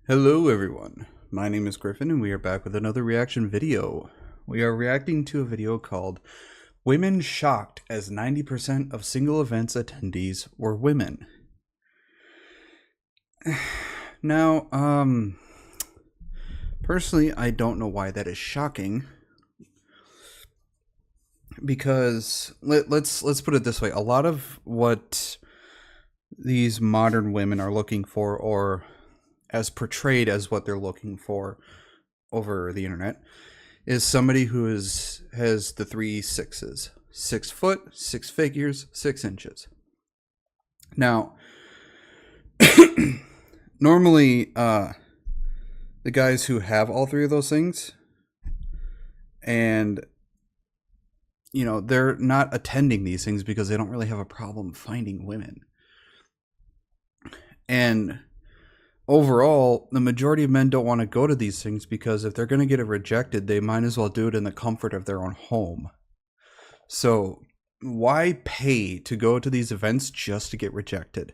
Hello everyone, my name is Griffin and we are back with another reaction video. We are reacting to a video called Women Shocked as 90% of single events attendees were women. Now, personally I don't know why that is shocking, because let's put it this way. A lot of what these modern women are looking for, or as portrayed as what they're looking for over the internet, is somebody who has the 3 6s: 6 foot, 6 figures, 6 inches. Now, normally, the guys who have all 3 of those things, and they're not attending these things because they don't really have a problem finding women. And overall, the majority of men don't want to go to these things because if they're going to get it rejected, they might as well do it in the comfort of their own home. So why pay to go to these events just to get rejected?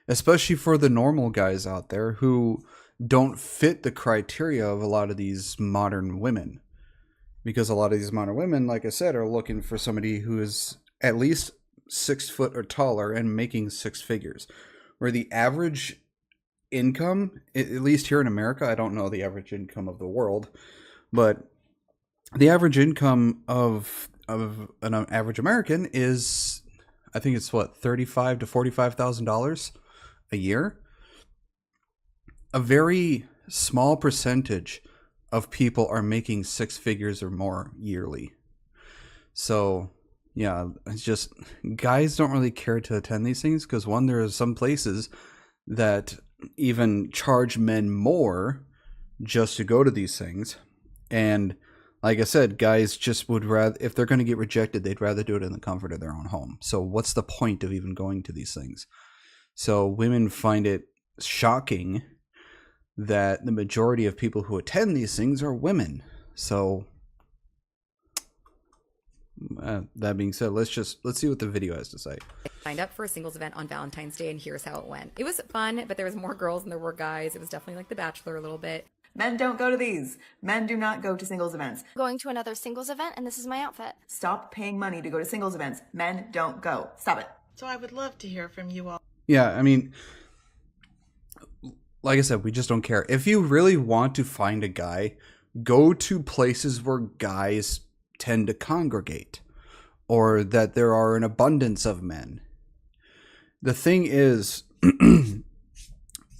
Especially for the normal guys out there who don't fit the criteria of a lot of these modern women. Because a lot of these modern women, like I said, are looking for somebody who is at least 6 foot or taller and making 6 figures. Where the average income, at least here in America, I don't know the average income of the world, but the average income of an average American is, I think it's what, $35,000 to $45,000 a year. A very small percentage of people are making 6 figures or more yearly. So yeah, it's just, guys don't really care to attend these things because, one, there are some places that even charge men more just to go to these things. And like I said, guys just would rather, if they're going to get rejected, they'd rather do it in the comfort of their own home. So what's the point of even going to these things? So women find it shocking that the majority of people who attend these things are women. So that being said, let's see what the video has to say. Signed up for a singles event on Valentine's Day, and here's how it went. It was fun, but there was more girls than there were guys. It was definitely like The Bachelor a little bit. Men don't go to these. Men do not go to singles events. Going to another singles event, and this is my outfit. Stop paying money to go to singles events. Men don't go. Stop it. So I would love to hear from you all. Yeah, I mean, like I said, we just don't care. If you really want to find a guy, go to places where guys tend to congregate, or that there are an abundance of men. The thing is,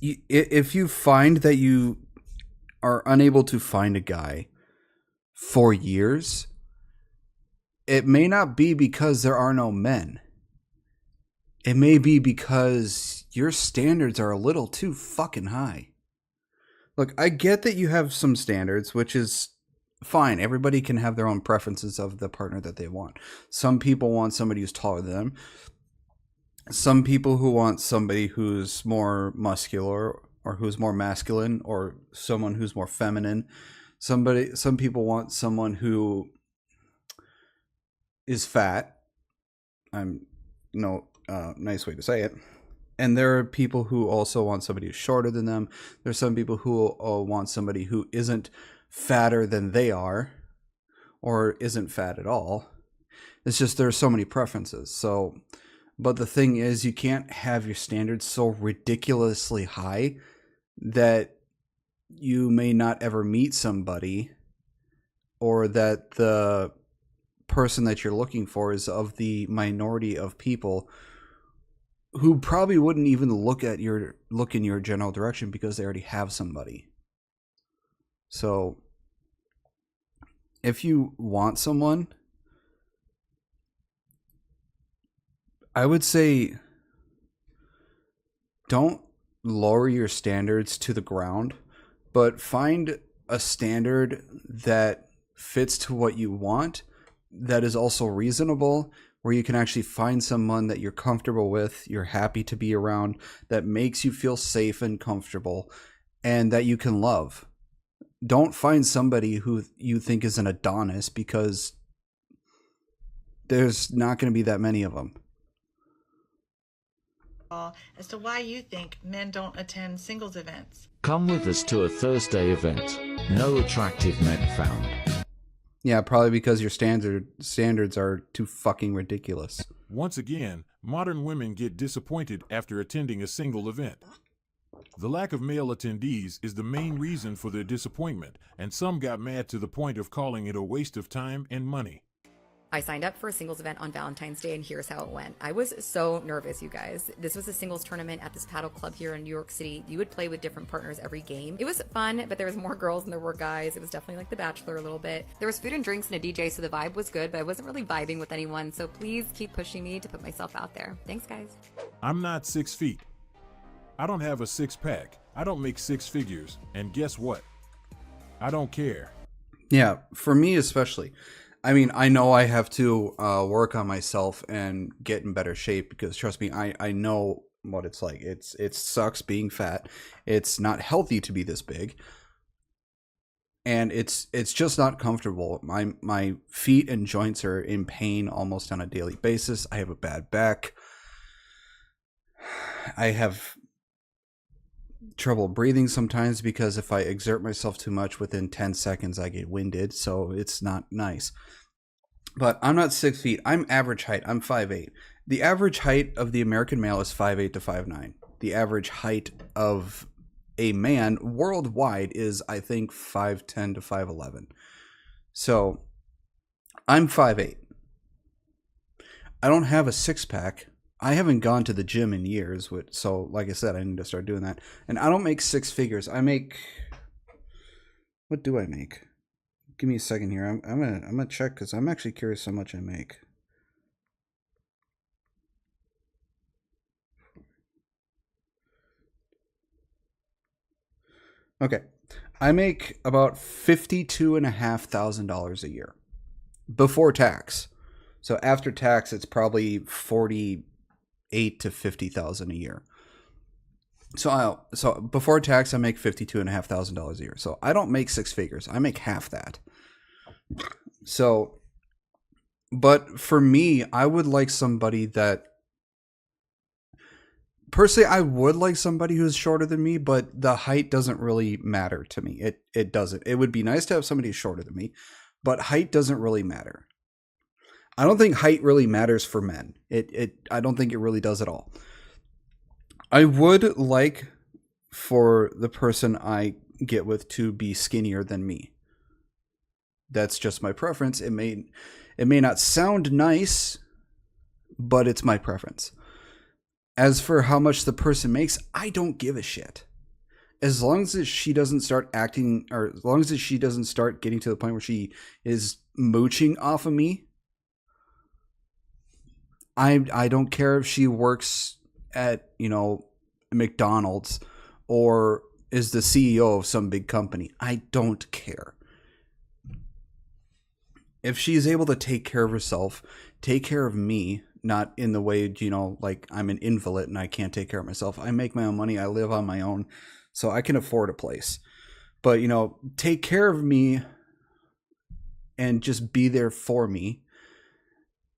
if you find that you are unable to find a guy for years, it may not be because there are no men. It may be because your standards are a little too fucking high. Look, I get that you have some standards, which is fine. Everybody can have their own preferences of the partner that they want. Some people want somebody who's taller than them. Some people who want somebody who's more muscular, or who's more masculine, or someone who's more feminine. Some people want someone who is fat. Nice way to say it. And there are people who also want somebody who's shorter than them. There's some people who want somebody who isn't fatter than they are, or isn't fat at all. It's just there's so many preferences. So, but the thing is, you can't have your standards so ridiculously high that you may not ever meet somebody, or that the person that you're looking for is of the minority of people who probably wouldn't even look in your general direction because they already have somebody. So if you want someone, I would say don't lower your standards to the ground, but find a standard that fits to what you want, that is also reasonable, where you can actually find someone that you're comfortable with, you're happy to be around, that makes you feel safe and comfortable, and that you can love. Don't find somebody who you think is an Adonis, because there's not going to be that many of them. as to why you think men don't attend singles events. Come with us to a Thursday event. No attractive men found. Yeah, probably because your standards are too fucking ridiculous. Once again, modern women get disappointed after attending a single event. The lack of male attendees is the main reason for their disappointment, and some got mad to the point of calling it a waste of time and money. I signed up for a singles event on Valentine's Day, and here's how it went. I was so nervous, you guys. This was a singles tournament at this paddle club here in New York City. You would play with different partners every game. It was fun, but there was more girls than there were guys. It was definitely like The Bachelor a little bit. There was food and drinks and a DJ, so the vibe was good, but I wasn't really vibing with anyone, so please keep pushing me to put myself out there. Thanks, guys. I'm not 6 feet. I don't have a six-pack. I don't make six figures. And guess what? I don't care. Yeah, for me especially. I mean, I know I have to work on myself and get in better shape because, trust me, I know what it's like. It sucks being fat. It's not healthy to be this big, and it's just not comfortable. My feet and joints are in pain almost on a daily basis. I have a bad back. I have trouble breathing sometimes because if I exert myself too much within 10 seconds I get winded, so it's not nice. But I'm not 6 feet. I'm average height. I'm 5'8". The average height of the American male is 5'8" to 5'9". The average height of a man worldwide is, I think, 5'10" to 5'11". So I'm 5'8". I don't have a six-pack. I haven't gone to the gym in years, so like I said, I need to start doing that. And I don't make six figures. I make... What do I make? Give me a second here. I'm gonna check because I'm actually curious how much I make. Okay, I make about $52,500 a year before tax. So after tax, it's probably 48 to 50,000 a year. So before tax, I make $52,500 a year. So I don't make six figures. I make half that. So, but for me, I would like somebody that, personally, I would like somebody who's shorter than me, but the height doesn't really matter to me. It doesn't. It would be nice to have somebody who's shorter than me, but height doesn't really matter. I don't think height really matters for men. I don't think it really does at all. I would like for the person I get with to be skinnier than me. That's just my preference. It may not sound nice, but it's my preference. As for how much the person makes, I don't give a shit. As long as she doesn't start acting, or as long as she doesn't start getting to the point where she is mooching off of me, I don't care if she works at, McDonald's or is the CEO of some big company. I don't care. If she's able to take care of herself, take care of me, not in the way, like I'm an invalid and I can't take care of myself. I make my own money. I live on my own, so I can afford a place. But, take care of me and just be there for me.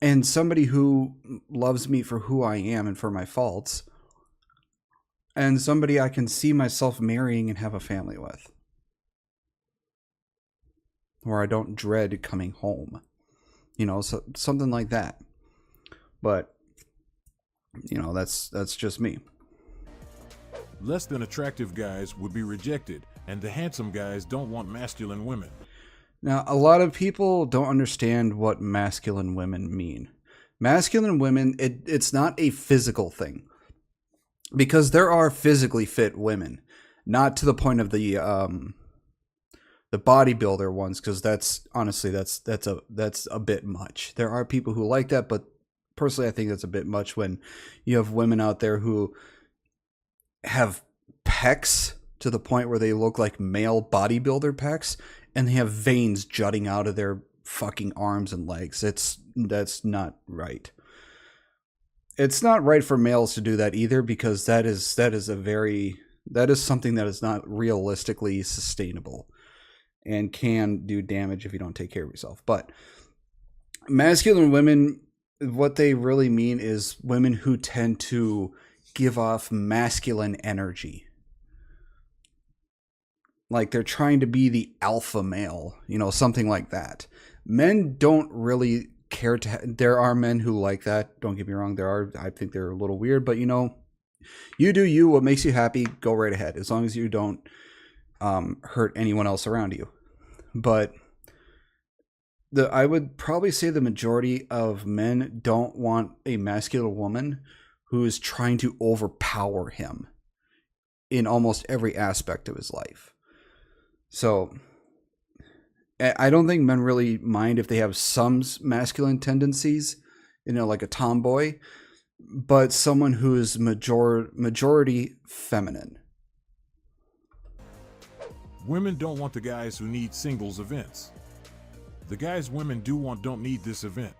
And somebody who loves me for who I am and for my faults. And somebody I can see myself marrying and have a family with. Where I don't dread coming home. So something like that. But, that's just me. Less than attractive guys would be rejected, and the handsome guys don't want masculine women. Now, a lot of people don't understand what masculine women mean. Masculine women, it's not a physical thing. Because there are physically fit women. Not to the point of the bodybuilder ones, because that's a bit much. There are people who like that, but personally I think that's a bit much when you have women out there who have pecs to the point where they look like male bodybuilder pecs, and they have veins jutting out of their fucking arms and legs. That's not right. It's not right for males to do that either, because that is something that is not realistically sustainable and can do damage if you don't take care of yourself. But masculine women, what they really mean is women who tend to give off masculine energy. Like they're trying to be the alpha male, you know, something like that. Men don't really care to. There are men who like that. Don't get me wrong. There are. I think they're a little weird, but you know, you do you. What makes you happy, go right ahead. As long as you don't hurt anyone else around you. But I would probably say the majority of men don't want a masculine woman who is trying to overpower him in almost every aspect of his life. So I don't think men really mind if they have some masculine tendencies, you know, like a tomboy, but someone who is majority feminine. Women don't want the guys who need singles events. The guys women do want don't need this event.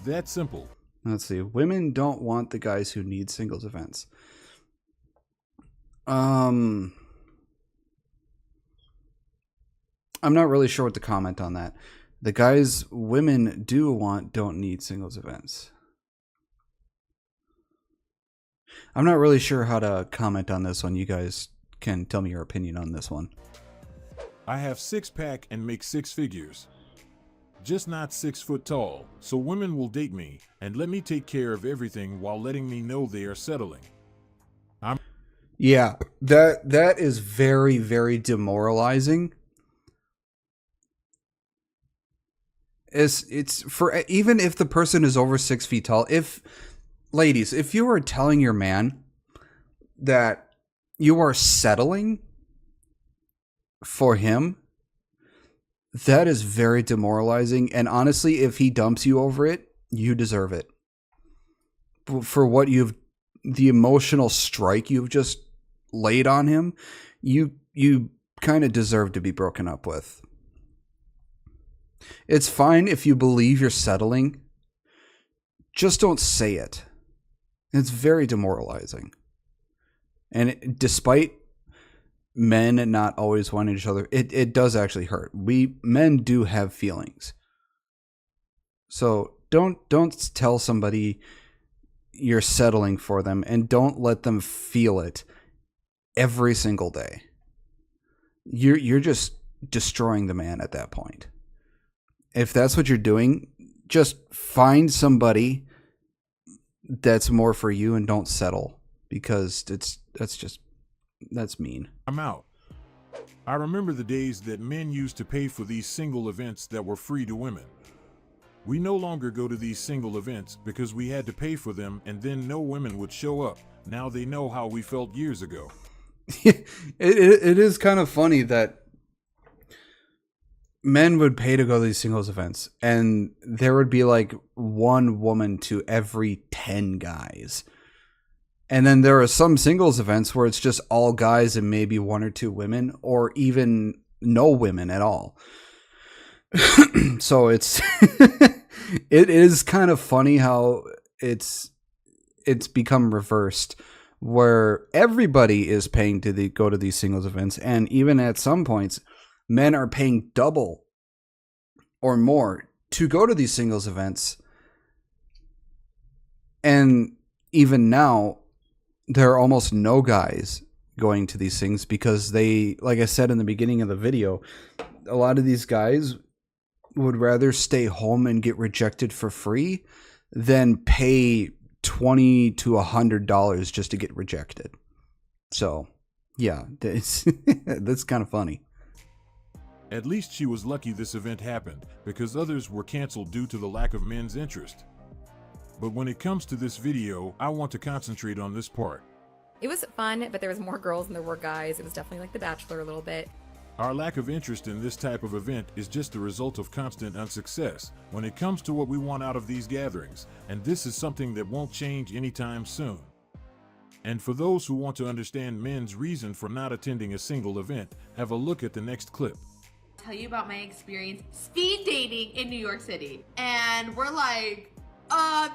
That simple. Let's see. Women don't want the guys who need singles events. I'm not really sure what to comment on that. The guys women do want don't need singles events. I'm not really sure how to comment on this one. You guys can tell me your opinion on this one. I have 6-pack and make 6 figures. Just not 6 foot tall, so women will date me and let me take care of everything while letting me know they are settling. Yeah, that is very, very demoralizing. It's for even if the person is over 6 feet tall. If ladies, if you are telling your man that you are settling for him, that is very demoralizing. And honestly, if he dumps you over it, you deserve it. For what the emotional strike you've just laid on him, you kind of deserve to be broken up with. It's fine if you believe you're settling. Just don't say it. It's very demoralizing. And despite men not always wanting each other, it does actually hurt. Men do have feelings. So don't tell somebody you're settling for them, and don't let them feel it every single day. You're just destroying the man at that point. If that's what you're doing, just find somebody that's more for you and don't settle, because that's mean. I'm out. I remember the days that men used to pay for these single events that were free to women. We no longer go to these single events because we had to pay for them, and then no women would show up. Now they know how we felt years ago. it is kind of funny that men would pay to go to these singles events, and there would be like one woman to every 10 guys. And then there are some singles events where it's just all guys and maybe 1 or 2 women, or even no women at all. So it is kind of funny how it's become reversed, where everybody is paying to go to these singles events, and even at some points, men are paying double or more to go to these singles events. And even now, there are almost no guys going to these things because they, like I said in the beginning of the video, a lot of these guys would rather stay home and get rejected for free than pay $20 to $100 just to get rejected. So, yeah, that's kind of funny. At least she was lucky this event happened, because others were canceled due to the lack of men's interest. But when it comes to this video, I want to concentrate on this part. It was fun, but there was more girls than there were guys. It was definitely like The Bachelor a little bit. Our lack of interest in this type of event is just the result of constant unsuccess when it comes to what we want out of these gatherings, and this is something that won't change anytime soon. And for those who want to understand men's reason for not attending a single event, have a look at the next clip. Tell you about my experience speed dating in New York City. And we're like,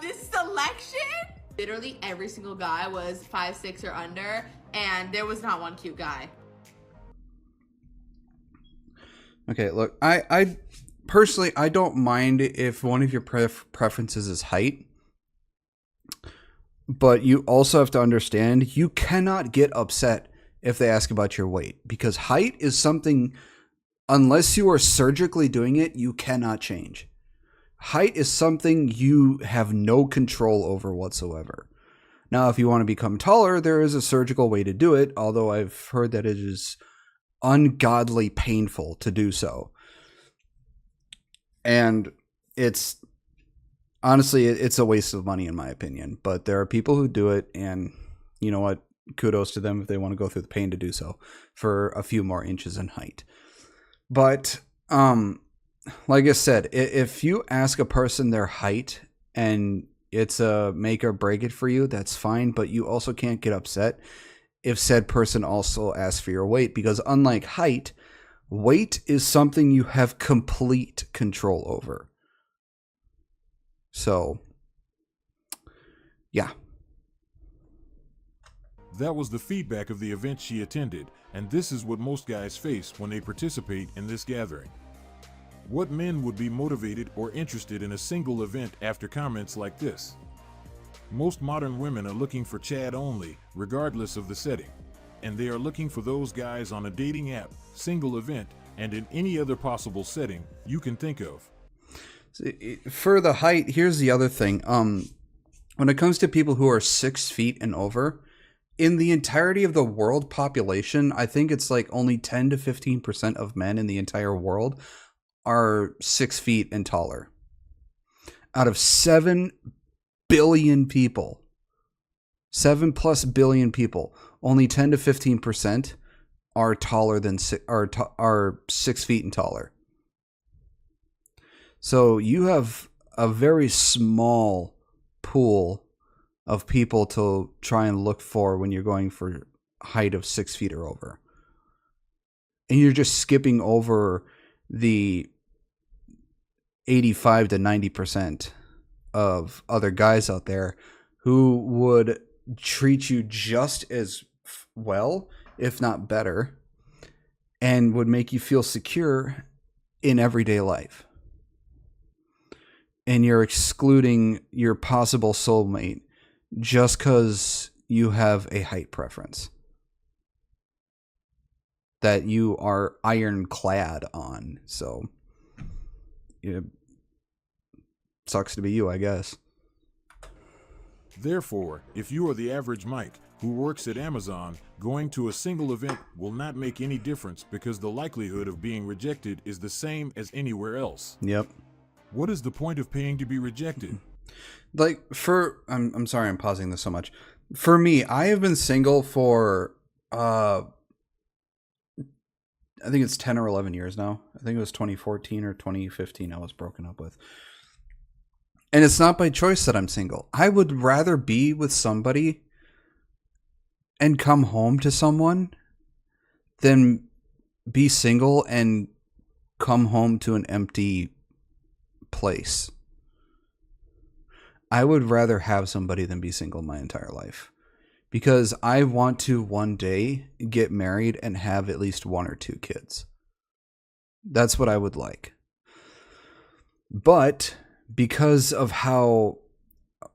this selection? Literally every single guy was 5'6" or under, and there was not one cute guy. Okay, look, I personally, I don't mind if one of your preferences is height, But you also have to understand you cannot get upset if they ask about your weight, because height is something, unless you are surgically doing it, you cannot change. Height is something you have no control over whatsoever. Now, if you want to become taller, there is a surgical way to do it, although I've heard that it is ungodly painful to do so. And it's honestly, it's a waste of money in my opinion, but there are people who do it, and you know what? Kudos to them if they want to go through the pain to do so for a few more inches in height. But like I said, if you ask a person their height and it's a make or break it for you, that's fine, but you also can't get upset if said person also asks for your weight, because unlike height, weight is something you have complete control over. So, yeah. That was the feedback of the event she attended, and this is what most guys face when they participate in this gathering. What men would be motivated or interested in a single event after comments like this? Most modern women are looking for Chad only, regardless of the setting. And they are looking for those guys on a dating app, single event, and in any other possible setting you can think of. For the height, here's the other thing. When it comes to people who are 6 feet and over, in the entirety of the world population, I think it's like only 10 to 15% of men in the entire world are 6 feet and taller. Out of 7 billion people, 7+ billion people, only 10 to 15% are taller than are 6 feet and taller. So you have a very small pool of people to try and look for when you're going for height of 6 feet or over. And you're just skipping over the 85 to 90% of other guys out there who would treat you just as well, if not better, and would make you feel secure in everyday life. And you're excluding your possible soulmate just because you have a height preference that you are ironclad on. So it sucks to be you, I guess. Therefore, if you are the average Mike who works at Amazon, going to a single event will not make any difference because the likelihood of being rejected is the same as anywhere else. Yep. What is the point of paying to be rejected? Like I'm sorry I'm pausing this so much. For me, I have been single for I think it's 10 or 11 years now. I think it was 2014 or 2015 I was broken up with. And it's not by choice that I'm single. I would rather be with somebody and come home to someone than be single and come home to an empty place. I would rather have somebody than be single my entire life, because I want to one day get married and have at least 1 or 2 kids. That's what I would like. But because of how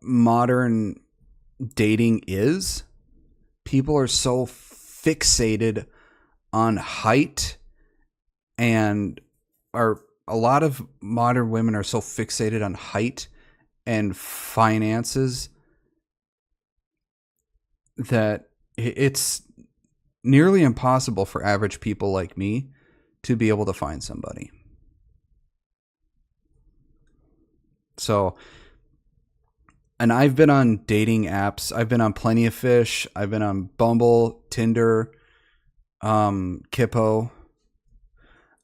modern dating is, people are so fixated on height, and a lot of modern women are so fixated on height and finances that it's nearly impossible for average people like me to be able to find somebody. So, and I've been on dating apps. I've been on Plenty of Fish. I've been on Bumble, Tinder, Kippo.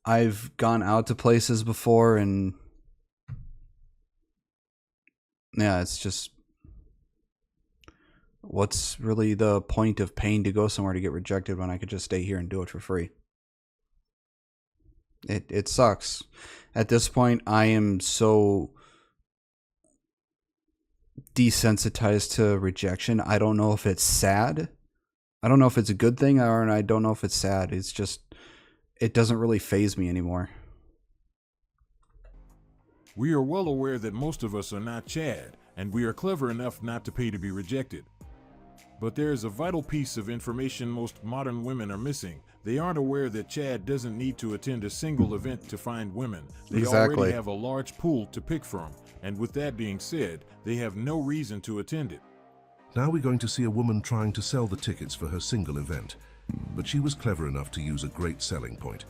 I've gone out to places before, and yeah, it's just, what's really the point of paying to go somewhere to get rejected when I could just stay here and do it for free? It sucks. At this point, I am so desensitized to rejection. I don't know if it's sad. I don't know if it's a good thing, or I don't know if it's sad. It's just, it doesn't really faze me anymore. We are well aware that most of us are not Chad, and we are clever enough not to pay to be rejected. But there is a vital piece of information most modern women are missing. They aren't aware that Chad doesn't need to attend a single event to find women. They already have a large pool to pick from, and with that being said, they have no reason to attend it. Now we're going to see a woman trying to sell the tickets for her single event, but she was clever enough to use a great selling point,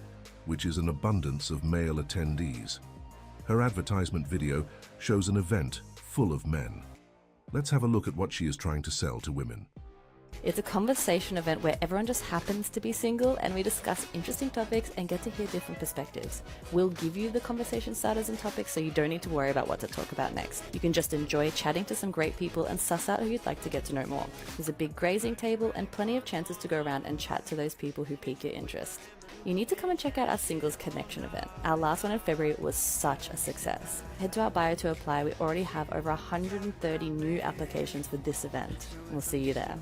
which is an abundance of male attendees. Her advertisement video shows an event full of men. Let's have a look at what she is trying to sell to women. It's a conversation event where everyone just happens to be single and we discuss interesting topics and get to hear different perspectives. We'll give you the conversation starters and topics so you don't need to worry about what to talk about next. You can just enjoy chatting to some great people and suss out who you'd like to get to know more. There's a big grazing table and plenty of chances to go around and chat to those people who pique your interest. You need to come and check out our Singles Connection event. Our last one in February was such a success. Head to our bio to apply. We already have over 130 new applications for this event. We'll see you there.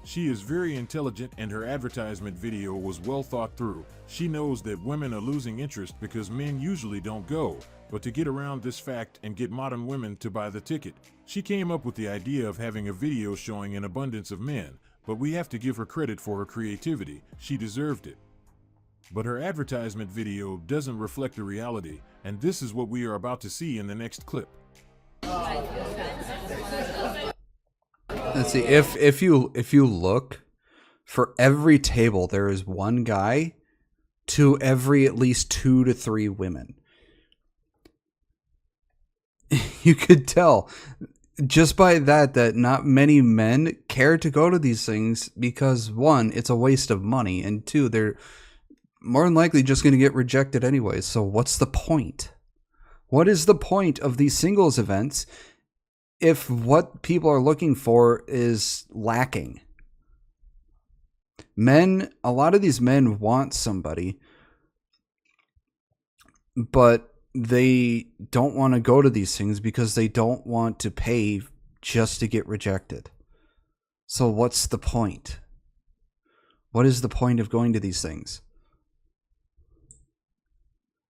She is very intelligent and her advertisement video was well thought through. She knows that women are losing interest because men usually don't go, but to get around this fact and get modern women to buy the ticket, she came up with the idea of having a video showing an abundance of men, but we have to give her credit for her creativity. She deserved it. But her advertisement video doesn't reflect the reality, and this is what we are about to see in the next clip. Let's see, if you look, for every table there is one guy to every at least 2 to 3 women. You could tell just by that not many men care to go to these things because, one, it's a waste of money, and two, they're more than likely just going to get rejected anyway. So what's the point? What is the point of these singles events if what people are looking for is lacking? A lot of these men want somebody, but they don't want to go to these things because they don't want to pay just to get rejected. So what's the point? What is the point of going to these things?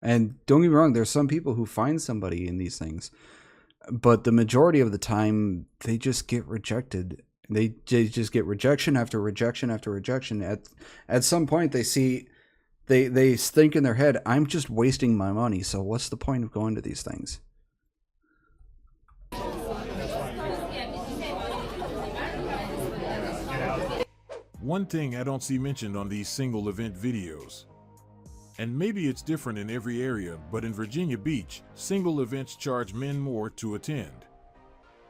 And don't get me wrong, there's some people who find somebody in these things, but the majority of the time, they just get rejected. They just get rejection after rejection after rejection. At some point, they think in their head, I'm just wasting my money, so what's the point of going to these things? One thing I don't see mentioned on these single event videos, and maybe it's different in every area, but in Virginia Beach, single events charge men more to attend.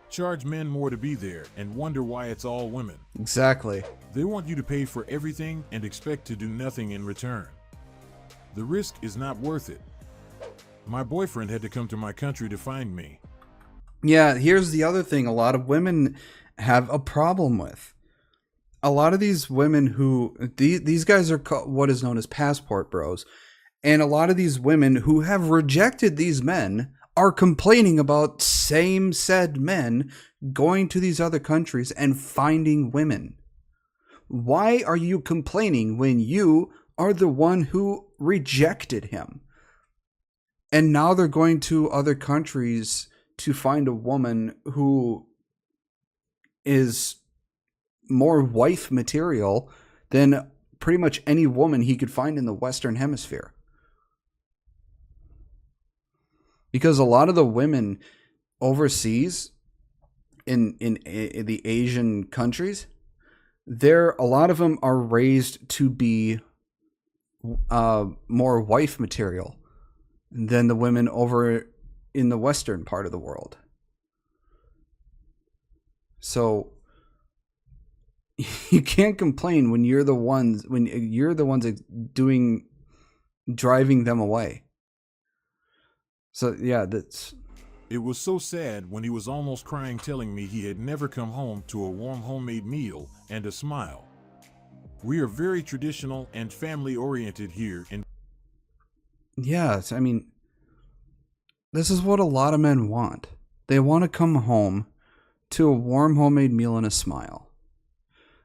Charge men more to be there and wonder why it's all women. Exactly. They want you to pay for everything and expect to do nothing in return. The risk is not worth it. My boyfriend had to come to my country to find me. Yeah, here's the other thing a lot of women have a problem with. A lot of these women these guys are what is known as passport bros. And a lot of these women who have rejected these men are complaining about same said men going to these other countries and finding women. Why are you complaining when you are the one who rejected him? And now they're going to other countries to find a woman who is more wife material than pretty much any woman he could find in the Western Hemisphere. Because a lot of the women overseas in the Asian countries, a lot of them are raised to be more wife material than the women over in the Western part of the world. So you can't complain when you're the ones driving them away. So yeah, It was so sad when he was almost crying, telling me he had never come home to a warm homemade meal and a smile. We are very traditional and family oriented here in. Yes, I mean, this is what a lot of men want. They want to come home to a warm homemade meal and a smile.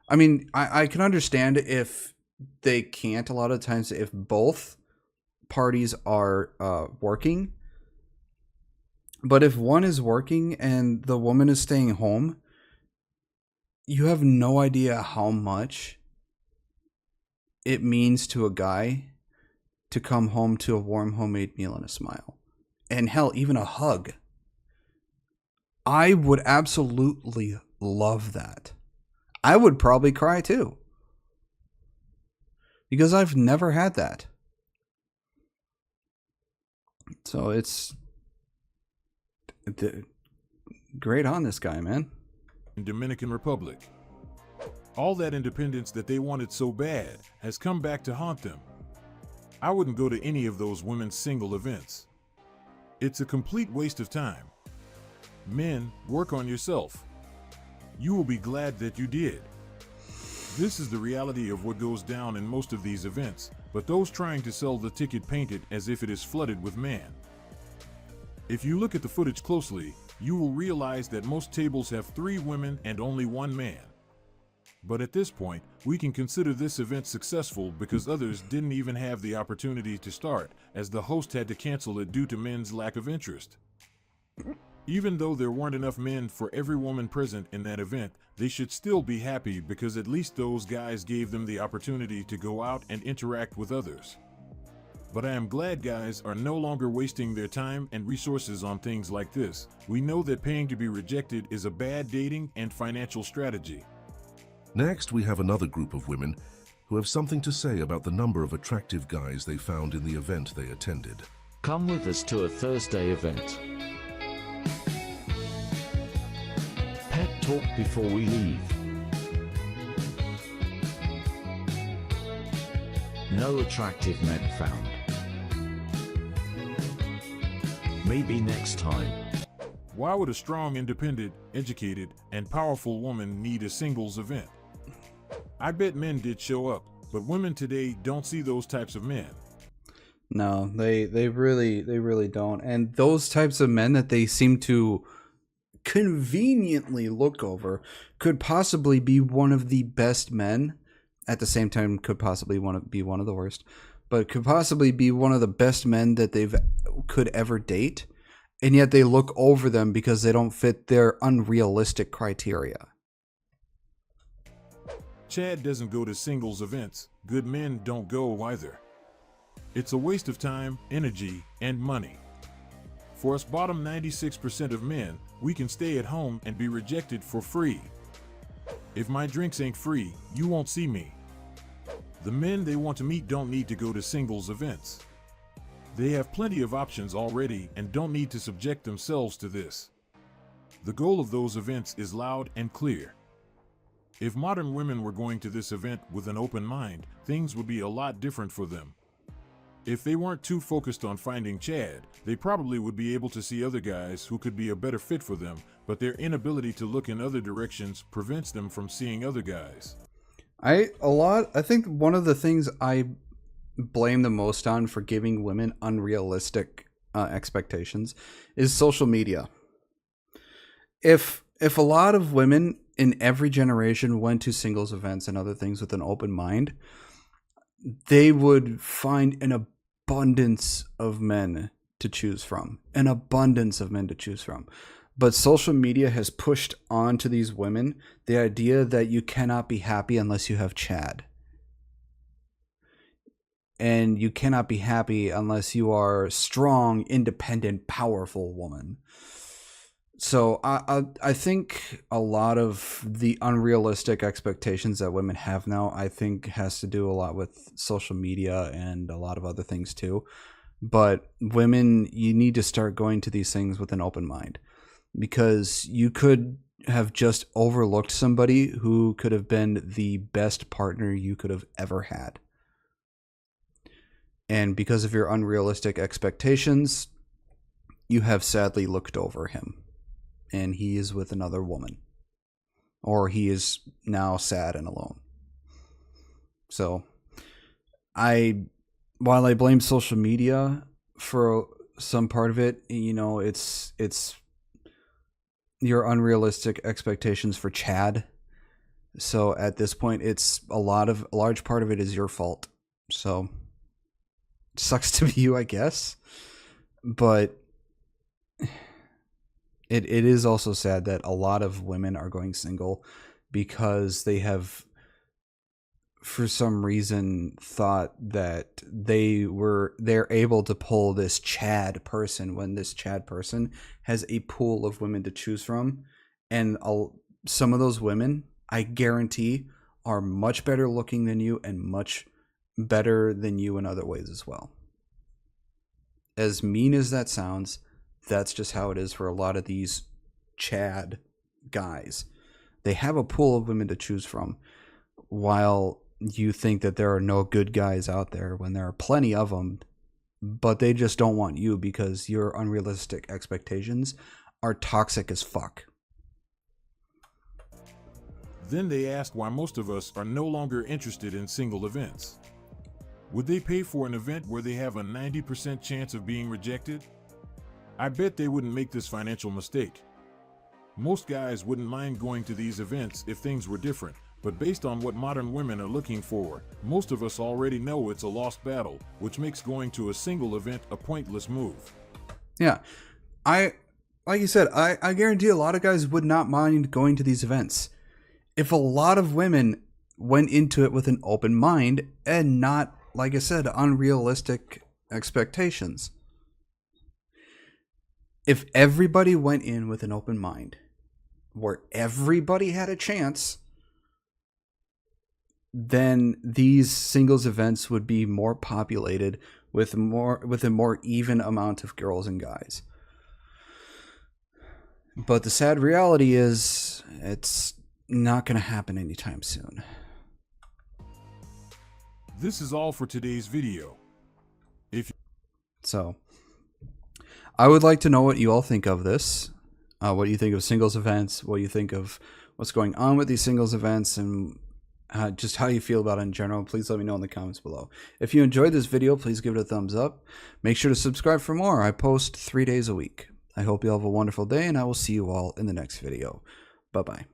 I mean, I can understand if they can't a lot of times if both parties are working. But if one is working and the woman is staying home, you have no idea how much it means to a guy to come home to a warm homemade meal and a smile. And hell, even a hug. I would absolutely love that. I would probably cry too. Because I've never had that. So it's great on this guy, man. In Dominican Republic. All that independence that they wanted so bad has come back to haunt them. I wouldn't go to any of those women's single events. It's a complete waste of time. Men, work on yourself. You will be glad that you did. This is the reality of what goes down in most of these events, but those trying to sell the ticket paint it as if it is flooded with man. If you look at the footage closely, you will realize that most tables have 3 women and only 1 man. But at this point, we can consider this event successful because others didn't even have the opportunity to start, as the host had to cancel it due to men's lack of interest. Even though there weren't enough men for every woman present in that event, they should still be happy because at least those guys gave them the opportunity to go out and interact with others. But I am glad guys are no longer wasting their time and resources on things like this. We know that paying to be rejected is a bad dating and financial strategy. Next, we have another group of women who have something to say about the number of attractive guys they found in the event they attended. Come with us to a Thursday event. Pet talk before we leave. No attractive men found. Maybe next time. Why would a strong, independent, educated, and powerful woman need a singles event? I bet men did show up, but women today don't see those types of men. No, they really don't. And those types of men that they seem to conveniently look over could possibly be one of the best men. At the same time, could possibly be one of the worst, but could possibly be one of the best men that could ever date. And yet they look over them because they don't fit their unrealistic criteria. Chad doesn't go to singles events. Good men don't go either. It's a waste of time, energy, and money. For us bottom 96% of men, we can stay at home and be rejected for free. If my drinks ain't free, you won't see me. The men they want to meet don't need to go to singles events. They have plenty of options already and don't need to subject themselves to this. The goal of those events is loud and clear. If modern women were going to this event with an open mind, things would be a lot different for them. If they weren't too focused on finding Chad, they probably would be able to see other guys who could be a better fit for them, but their inability to look in other directions prevents them from seeing other guys. I think one of the things I blame the most on for giving women unrealistic expectations is social media. If a lot of women in every generation went to singles events and other things with an open mind, they would find an abundance of men to choose from. But social media has pushed onto these women the idea that you cannot be happy unless you have Chad. And you cannot be happy unless you are a strong, independent, powerful woman. So I think a lot of the unrealistic expectations that women have now, I think has to do a lot with social media and a lot of other things too. But women, you need to start going to these things with an open mind, because you could have just overlooked somebody who could have been the best partner you could have ever had. And because of your unrealistic expectations, you have sadly looked over him. And he is with another woman. Or he is now sad and alone. So, while I blame social media for some part of it, you know, it's your unrealistic expectations for Chad. So at this point, it's a large part of it is your fault. So, it sucks to be you, I guess. But it is also sad that a lot of women are going single because they have, for some reason, thought that they're able to pull this Chad person when this Chad person has a pool of women to choose from, and some of those women, I guarantee, are much better looking than you and much better than you in other ways as well. As mean as that sounds, that's just how it is for a lot of these Chad guys. They have a pool of women to choose from, while you think that there are no good guys out there when there are plenty of them, but they just don't want you because your unrealistic expectations are toxic as fuck. Then they asked why most of us are no longer interested in single events. Would they pay for an event where they have a 90% chance of being rejected? I bet they wouldn't make this financial mistake. Most guys wouldn't mind going to these events if things were different, but based on what modern women are looking for, most of us already know it's a lost battle, which makes going to a single event a pointless move. Yeah, like you said, I guarantee a lot of guys would not mind going to these events if a lot of women went into it with an open mind and not, like I said, unrealistic expectations. If everybody went in with an open mind, where everybody had a chance, then these singles events would be more populated with a more even amount of girls and guys. But the sad reality is, it's not going to happen anytime soon. This is all for today's video. So, I would like to know what you all think of this. What you think of singles events, what you think of what's going on with these singles events, and just how you feel about it in general. Please let me know in the comments below. If you enjoyed this video, please give it a thumbs up. Make sure to subscribe for more. I post 3 days a week. I hope you all have a wonderful day, and I will see you all in the next video. Bye-bye.